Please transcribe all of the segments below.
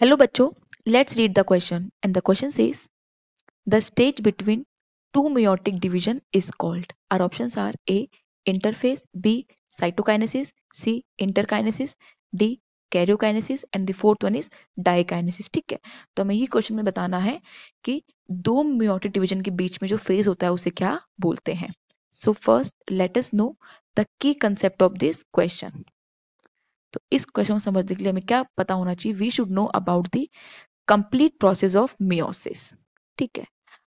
Hello बच्चों, let's read the question and the question says the stage between two meiotic division is called. Our options are A interphase, B cytokinesis, C interkinesis, D karyokinesis and the fourth one is dikinesis. ठीक है, तो हमें ये question में बताना है कि दो meiotic डिवीजन के बीच में जो फेज होता है उसे क्या बोलते हैं. So first let us know the key concept of this question. तो इस क्वेश्चन को समझने के लिए हमें क्या पता होना चाहिए. We should know about the complete process of meiosis. ठीक है,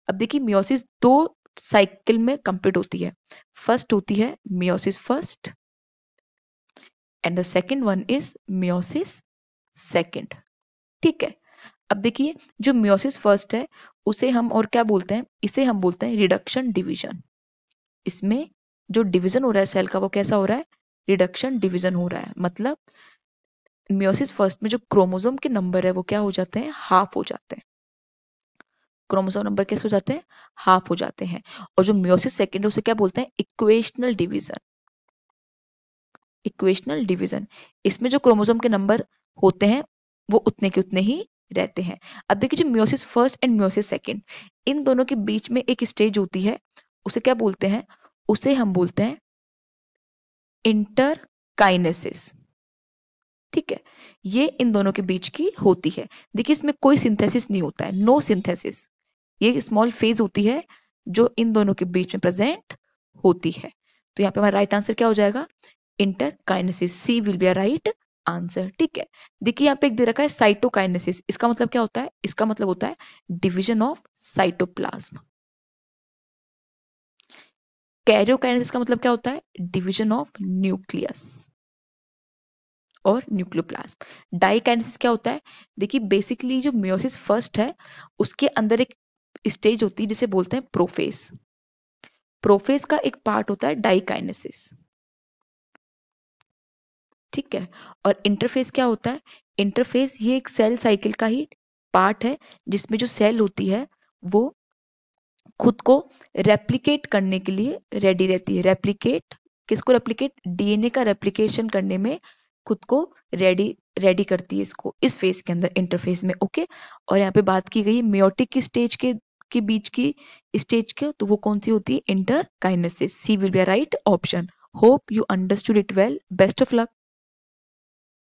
अब देखिए मियोसिस दो साइकिल में कंप्लीट होती है. फर्स्ट होती है meiosis first and the second one is meiosis second. ठीक है, अब देखिए जो मियोसिस फर्स्ट है उसे हम और क्या बोलते हैं, इसे हम बोलते हैं रिडक्शन डिवीजन. इसमें जो डिवीजन हो रहा है सेल का वो कैसा हो रहा है, रिडक्शन डिवीजन हो रहा है. मतलब मियोसिस फर्स्ट में जो क्रोमोसोम के नंबर है वो क्या हो जाते हैं, हाफ हो जाते हैं. क्रोमोसोम नंबर कैसे हो जाते हैं, हाफ हो जाते हैं. और जो मियोसिस सेकंड है उसे क्या बोलते हैं, इक्वेशनल डिवीजन. इक्वेशनल डिवीजन, इसमें जो क्रोमोसोम के नंबर होते हैं वो उतने के उतने ही रहते हैं. अब देखिए जो meiosis first and meiosis second, इन दोनों के बीच में एक स्टेज होती है, उसे क्या बोलते हैं, उसे हम बोलते हैं इंटरकाइनेसिस. ठीक है, ये इन दोनों के बीच की होती है. देखिए इसमें कोई सिंथेसिस नहीं होता है, नो सिंथेसिस. ये स्मॉल फेज होती है जो इन दोनों के बीच में प्रेजेंट होती है. तो यहाँ पे हमारा राइट आंसर क्या हो जाएगा, interkinesis. C will be a right answer. ठीक है, देखिए यहाँ पे एक दे रखा है साइटोकाइनेसिस. इसका मतलब क्या होता है, इसका मतलब होता है डिवीजन ऑफ साइटोप्लाज्म. कैरियोकाइनेसिस का मतलब क्या होता है, डिवीजन ऑफ न्यूक्लियस और न्यूक्लियोप्लाज्म. डाइकाइनेसिस क्या होता है, देखिए बेसिकली जो मियोसिस फर्स्ट है उसके अंदर एक स्टेज होती है जिसे बोलते हैं प्रोफेज. प्रोफेज का एक पार्ट होता है डाइकाइनेसिस. ठीक है, और इंटरफेज क्या होता है, इंटरफेज ये एक सेल साइकिल का ही पार्ट है जिसमें जो सेल होती है वो खुद को रेप्लिकेट करने के लिए रेडी रहती है. रेप्लिकेट किसको, रेप्लिकेट डीएनए का रेप्लिकेशन करने में खुद को रेडी करती है इसको, इस फेज के अंदर, इंटरफेज में. ओके, और यहाँ पे बात की गई मेयोटिक की स्टेज के बीच की स्टेज के, तो वो कौन सी होती है, interkinesis. C will be a right option. Hope you understood it well. Best of luck.